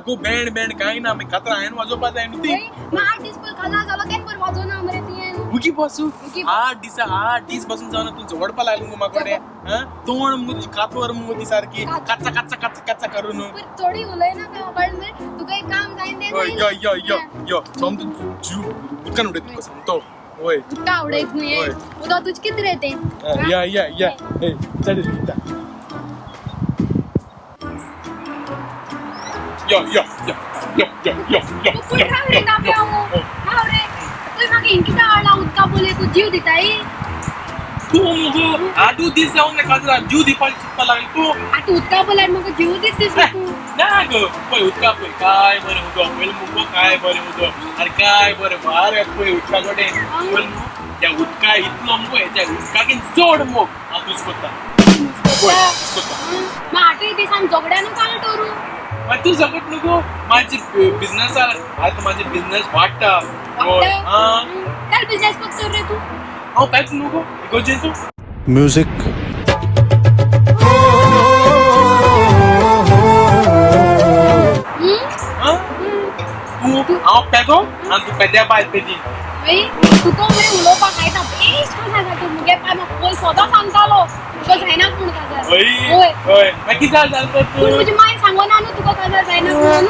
अगो बँड काय ना मागीर कातरां हांवें वाजोवपा जाय न्हू ती मग 8 दीस पण खाला झाला तें पण वाजोना मरे ती उगी बसू 8 दीस बसून जावन तू झोडपा लागलो मग माकडे हा तोंड मग तुझी कातवर मग ती सारखी काचा काचा काचा काचा करून पण थोडी उलयना का कळलं मरे तुका एक काम जाईन ते यो यो यो यो समतू जीव उदकान उडयत तुका सांगतो होय उदका आवडत न्ही उदक तुझ किती रे ते या ए चल इता यो यो यो यो यो यो यो तू राव रे तापे हाव रे तू मागे इंकिता आला उदका बोले तू जीव दिताय तू मुगो आदू दीस जाऊन काजरा जीव दिपाल चित्ता लागली तू आता उदका बोलाय मग जीव दिस तू ना गो पळय उदका पळय काय बरें उदक पळय मुगो काय बरें उदक अरे काय बरें वारे पळय उदका कडेन पळय त्या उदका इतलो मुगो त्या उदकाकीन चड मोग हांव तुज कोत्ता मग 8 दिसान झगड्यानं काय टोरू मग तू जगत नको माझी बिझनेस आता माझे बिझनेस वाटता काय बिझनेस करतो रे तू हांव कांयच नको इगोजें तू म्युझिक तू हांव पेदो आनी तू पेद्या बायल पेदी तुका मरे उलोवपाक आयता बेस्ट सांगा तू मुगे पाय म्हाका पयस सदां सांगतालो तुका जायना पूण काजार होय होय मागीर कितें जालें तर पूण म्हजी माय सांगोना न्हू तुका काजार जायना म्हणून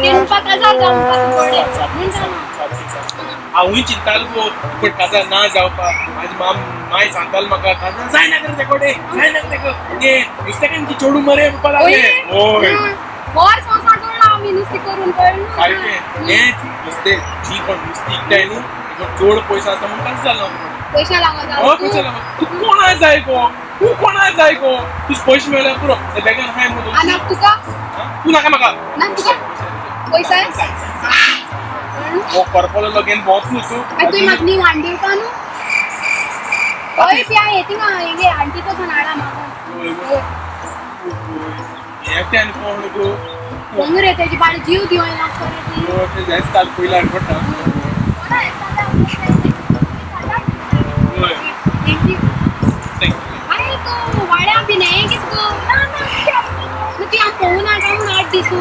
ते म्हणपा काजार जावपाक हांवूय चिंतालो गो पूण काजार ना जावपाक म्हाजी माय सांगतालो म्हाका काजार जायना रे ते कडेन जायना तेका ते नुस्तेकांची चेडू मरे म्हणपा लागले होय वर संवसार जोडला आमी नुस्तें करून कळ्ळें सारकें हेंच नुस्तें जी कोण नुस्तें इकताय न्हू चड पयसो आसा म्हणून कांय जालो पैसा लागत हो पैसे लागत तू कोणा जाय गो तुझ पैसे मेळ्ळ्यार पुरो ते बॅगान हाय म्हणून आनी तुका तू नाका म्हाका ना तुका पैसा हो करपलो लगेन बोत न्हू तू तुवें म्हाका न्ही हांडी दिवता न्हू हय प्या येती ना हेगे आंटी तो हाडा म्हाका एकट्यान कोण गो कोण रे तेजी बाळ जीव दिवं नासतो रे ती ते जायच काल पयला हाडपडटा अरे तू वाड्या बी नाही की तू ती आम पोहून आटा म्हणून 8 दिसू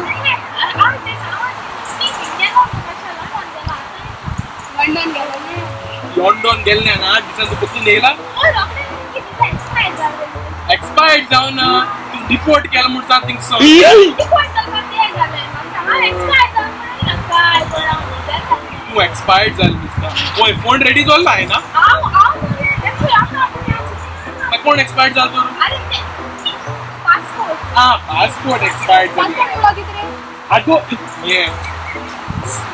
लंडन गेले ना 8 दिसांचो बदलून येयला एक्सपायर्ड जावन तू रिपोर्ट केला म्हणून सांग थिंग तू एक्सपायर्ड जाल दिसता होय फोन रेडी जाल्लो आहे ना कोण एक्सपायर्ड जालो पासपोर्ट एक्सपायर्ड जालो आगो ये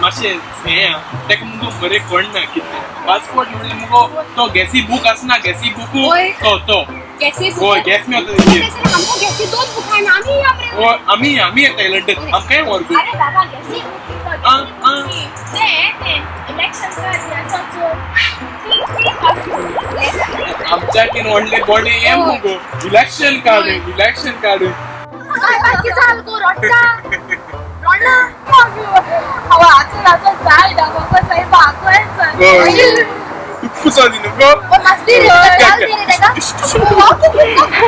मातशें हें तेका मुगो बरें कळना कितें पासपोर्ट म्हणजे मुगो तो गॅसी बूक आसना गॅसी बूक तो होय गॅस मेळटा आमी येताय लंडन आमकांय व्हरगू आमच्या किन व्हडले बॉडी हें मुगो इलेक्शन कार्ड कुसोनी नुगो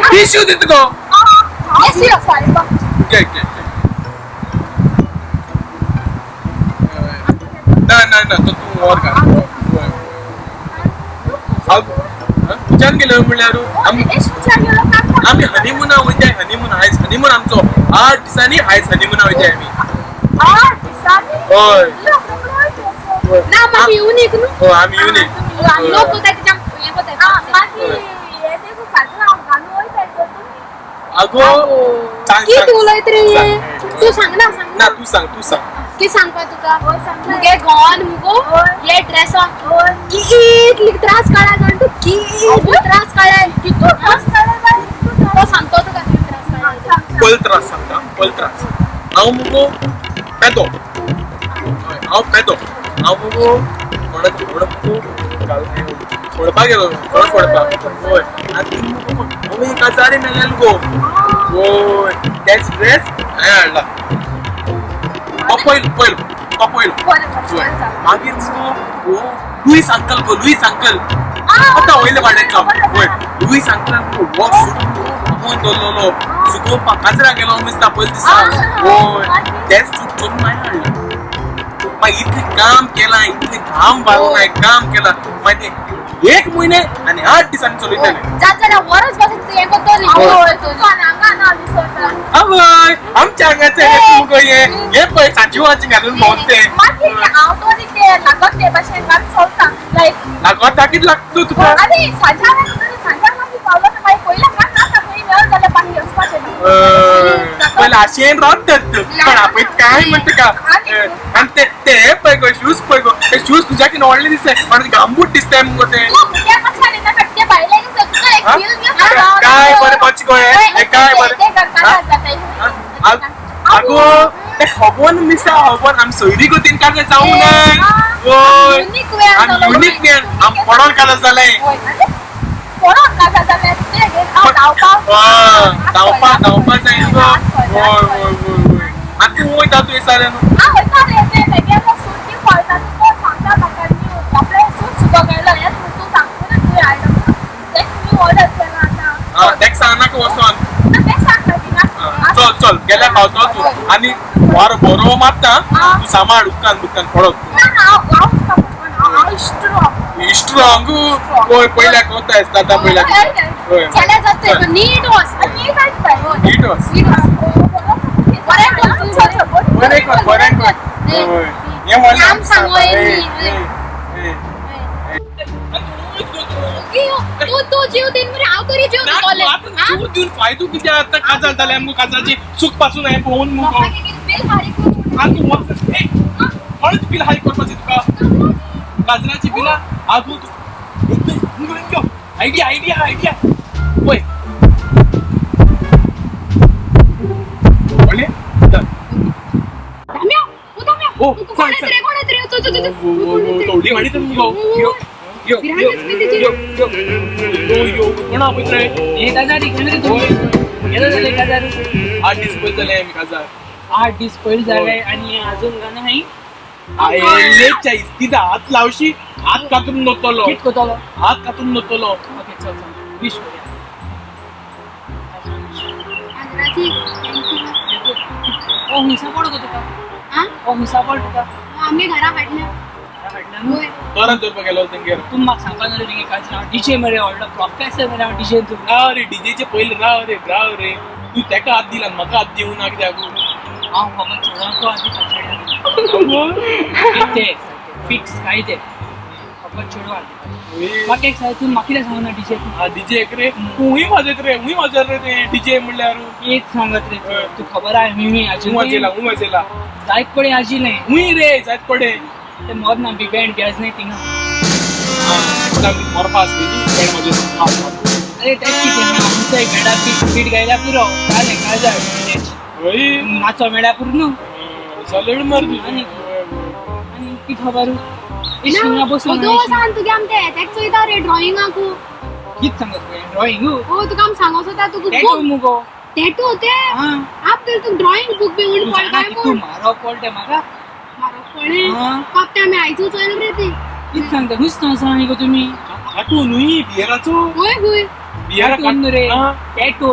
टिश्यू दित गो ना तो तू वर का विचार केलं म्हणल्यार आमी हनीमूना वयताय हनीमून आमचो 8 दिसांनी आयज हनीमूना वयताय आमी होय ना मग युनिक नु हो आमी युनिक लोक त्याच्या हे होते बाकी हे देखो खाजरा घालू होय अगो की तू उलयत रे तू सांग ना तू सांग की सांगपा तुका मुगे गॉन मुगो ये ड्रेस की इतली त्रास काढा जाण तू की त्रास काढाय की तू त्रास काढाय तो सांगतो तुका त्रास काढाय पल त्रास हांव मुगो पेदो हांव मुगो कोणाची फोडपाक गेलो फोडपाक होय आनी मुगो काजारी मेळ्ळेलो गो होय तेच ड्रेस हांवें हाडला पयलो मागीर लुईस अंकल आता वयले वाड्याचो होय लुईस अंकलान वॉक सुटून दवरलेलो सुकोवपाक काजरा गेलो दिसता पयले दिसा होय तेच चोरून नाही आणलं मग इतके काम केला इतके घाम वाळून आहे काम केला माहिती 1 महिने आणि 8 दिवसांनी चालू इथे जाता वरच बसायचं एक होतो आवय आमच्या अंगाचे तुमको ये पैसा जीवाची घालून बोलते लागत टाकीत लागतो तुका पहिला अशेन राहतात पण आपण काय म्हणते का आणि ते पैगो शूज पैगो ते शूज तुझ्या की नवडले दिसते पण गांबूट दिसते मग ते काय बरं बच गोय काय बरं अगो ते खबोन मिसा खबोन आम सोयरी गोतीन काढले जाऊ नये ओय आम युनिक वेळ आम पडोन काढत झालंय धावपा जाईल गो आणि तू वयता तू साऱ्यान तेक सांग नाका वचोन चल चल गेल्या पावतो तू आणि वार बरो मारता तू सांबाळ दुकान पडत स्ट्रॉंग कोण पहिल्या कोणता असता आता पहिल्या नीट वॉस बरें हे काम सांगोय तू जीव दिन मरे हांव तरी जीव तू देऊन फायदो किती आता काजल जाले आमकां काजलची चूक पासून आहे पोहून मुगो तू हळद बिल हाय करपाची तुका गाजराची बिला आगू तू आयडिया वय बोले ओ तोडी वाडी तर मुगो यो कोणा पुत्र एक 1000 इकडे तुम्ही गेलं झाले 1000 8 डिस्पोज झाले आम्ही काजार 8 डिस्पोज झाले आणि अजून गाणं आहे आयलेच्या इस्तीदा हात लावशी हात कातून नव्हतलो किट कोतलो हात कातून नव्हतलो ओके चल विश करूया ओ हिसा पडतो तुका ओ हिसा पडतो आम्ही घरा काढल्या परत जोर गेलो तेंगेर तुम म्हाका सांगपा जाय तेंगे काय ना डीजे मरे व्हडलो प्रोफेसर मरे हांव डीजे तू राव रे डीजेचे पहिले राव रे तू तेका हात दिला म्हाका हात दिवू ना कित्याक हांव खबर चोरांक आदी पछाडला ते फिक्स काय ते खबर चोडवा म्हाका एक सांग तू म्हाका कितें सांगना डीजे तू डीजे एक रे हुंय वाजत रे ते डीजे म्हणल्यार एक सांगत रे तू खबर आहे मी अजून वाजेला जायत पडे आजिले हुंय रे जायत पडे ते मोर ना बिग बँड गॅस नाही थिंगा मोरपा असली बँड मध्ये अरे तेच किती आमचं एक मेडा पीठ गायला पुरो काले काय जाय नाचो मेडा पूर्ण सलड मारली आणि की खबर इश्टिंगा बसून सांग तुगे आमते तेक चोयता रे ड्रॉइंगाकू कित सांगत ड्रॉइंग ओ तुका आम सांगोस होता तुका टॅटू मुगो टॅटू होते हां आप तर तू ड्रॉइंग बुक बी उन पड काय तू मारो पडते म्हाका मारो पडे फक्त आम्ही आयचो चोयल रे ती कित सांगता नुसतं सांग गो तुम्ही काटू नुई बियराचो होय होय बियरा काटून रे टॅटू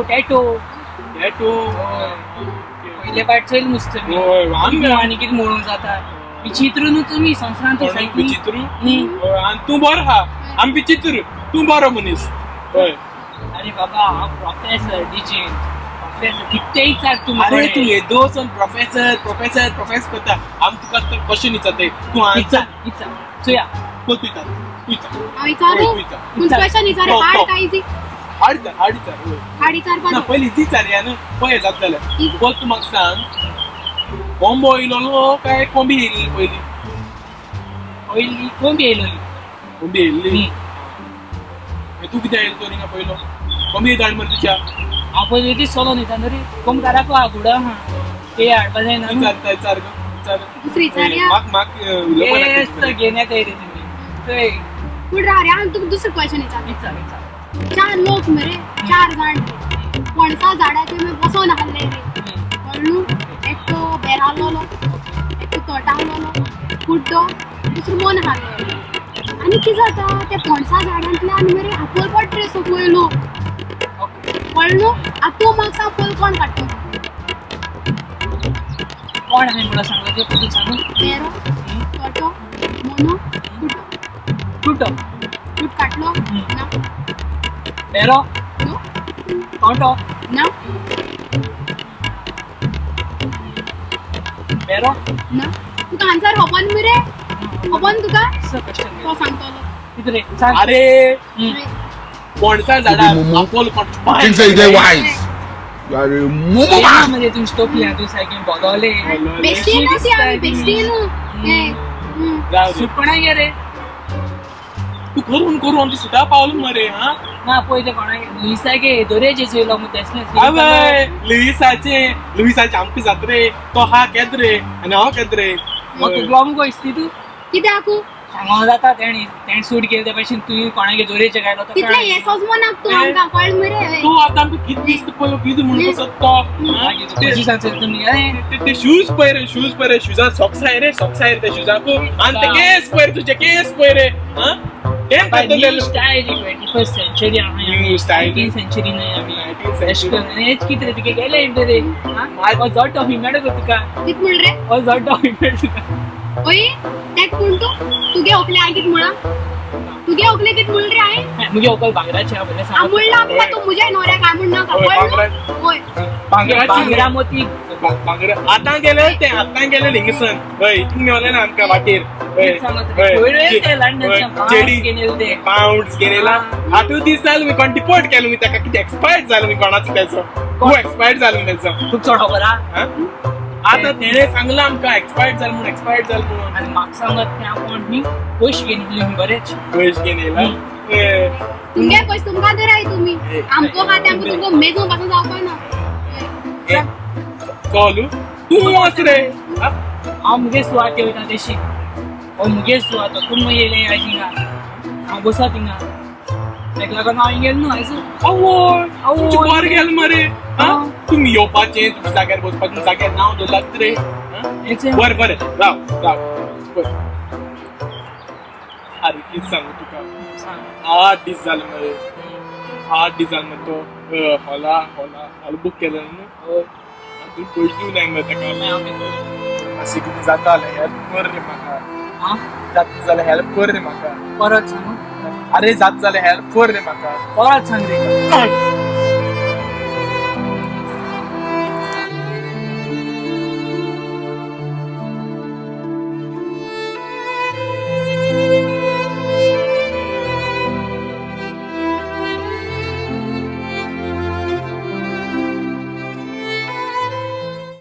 पहिले पाट चोयल नुसतं मी आम्ही आणि किती म्हणून जाता विचित्र न्हू तुम्ही संस्कृत विचित्र आणि तू बरो हा आम्ही विचित्र तू बरो मनीस होय अरे बाबा प्रोफेसर डीजे प्रोफेसर कित्येही चाल तू अरे तू ये दोन प्रोफेसर करता आम तुका तर क्वेश्चन विचारते तू आन्सर इच्छा चुया तू विचार आम्ही चालू क्वेश्चन विचारे हाड कायची हाडीचार ना पहिली ती चार या ना पळय जात जाल्यार बोल तू म्हाका सांग कोंबो येयलो काय कोंबी येयली पहिली कोंबी येयलोली कोंबी येयल्ली तू कित्याक येयलो तो रिंगा पयलो कोंबी धाड मरे तुज्या हांव पयलीं ती चलो न्हिता न्हू रे कोंबकाराक आगुडा हा ते हाडपा जायना विचार दुसरी चारया म्हाक घेवन येताय रे तुमी थंय पुढे राहा रे आम्ही तुका दुसरं क्वेश्चन विचार 4 लोक मरे 4 जाण पणसा झाडाचे मी बसोन आहले रे कळ्ळू एक तो बेरालोलो एक तो तोटावलोलो कुड्डो दुसरो मन आहलो आनी कितें जाता ते पणसा झाडांतल्यान मरे आपोल पट रे सकयलो कळ्ळू आतां तूं म्हाका सांग पयलो कोण काडटलो कोण आहे मला सांगा ते पटकन सांगू. मेरो टोटो मोनो कुटो टुटो कुट काटलो ना मेरो नो टोटो ना मेरो ना तुका आन्सर होपन मरे होपन तुका असं क्वेश्चन तो सांगतो इकडे सांग. अरे पणसा झाडार आपोल Things say they wise. अरे मोमो या म्हणजे तू स्टोपली तू सायकल बघवले बेस्टी नव्हती आम्ही बेस्टी नु सुपणा गे रे तू करून करून आमची सुद्धा पावलं मरे हा ना पहिले कोणा लिसा गे दोरेचे चोयलो मग अबे लुईसाचे आमचे जात रे तो हा केद रे आणि हांव केद रे मग तू ब्लॉम को इस्ती तू किती आकू सांगो जाता तेणी सूट केले त्या पासून तू कोणागे दोरेचे गायलो तो तितले हे सोजमो नाक तू आमका कळ मरे तू आता आमकां कित दिसता पळय कित म्हणून सत्तो कशी सांगता तुम्ही ते शूज पळय शुजा सॉक्स आहे रे त्या शुजाकू आणि ते केस पळय तुझे केस पळय रे हा केम new style 21st century New style. 19th century नाही आम्ही 19th century. हेच किती तुके गेले इंटे रे हा जॉट ऑफ हिमेड को तुका कित म्हण रे जॉट ऑफ हिमेड तुका ओय टॅक म्हण तू तुगे ओकले आय कित म्हणा तुगे ओकले कित म्हण रे आय मुझे ओकल बांगराचे बोले आमुळला आमका तू मुजे नोऱ्या काय म्हण ना ओय, कळ ओय बांगरा मोती आता गेले लिंगसन हय तुम्ही मेवले ना आमकां वाटेर पाउंड्स गेलेला आठव दीस जालो मी कोण डिपोर्ट केलो मी ताका किती एक्सपायर्ड जालो मी कोणाचो त्याचो खूप एक्सपायर्ड जालो मी त्याचो खूप चोड खबर आता तेणे सांगला आमकां एक्सपायर्ड जालो म्हणून आणि म्हाका सांगत ते आपण मी पयशे घेतली बरेच पयस घेवन येयला तुमगे पयस तुमका दराय तुम्ही आमको खाते आमको तुमको मेजून पासून जावपा ना कॉलू तू वच रे हांव मुगे सुवात वयता तेशी मुगे सुवात तूं येयले आयजिंगा हांव बसता थिंगा ताका लागून हांव गेलो न्हू आयज तुमचे बर गेल मरे तुम्ही येवपाचें तुमच्या जाग्यार बसपाचें जाग्यार नांव दवरलात रे बरें राव अरे कितें सांगू तुका 8 दीस जाले मरे 8 दीस जाले मरे तो हॉला बूक केलें न्हू अजून पयशे दिवं नाय मरे ताका अशें कितें जाता जाल्यार हेल्प कर रे म्हाका जाता जाल्यार हेल्प कर रे म्हाका परत सांग अरे जाता जाल्यार हेल्प कर रे म्हाका परत सांग रे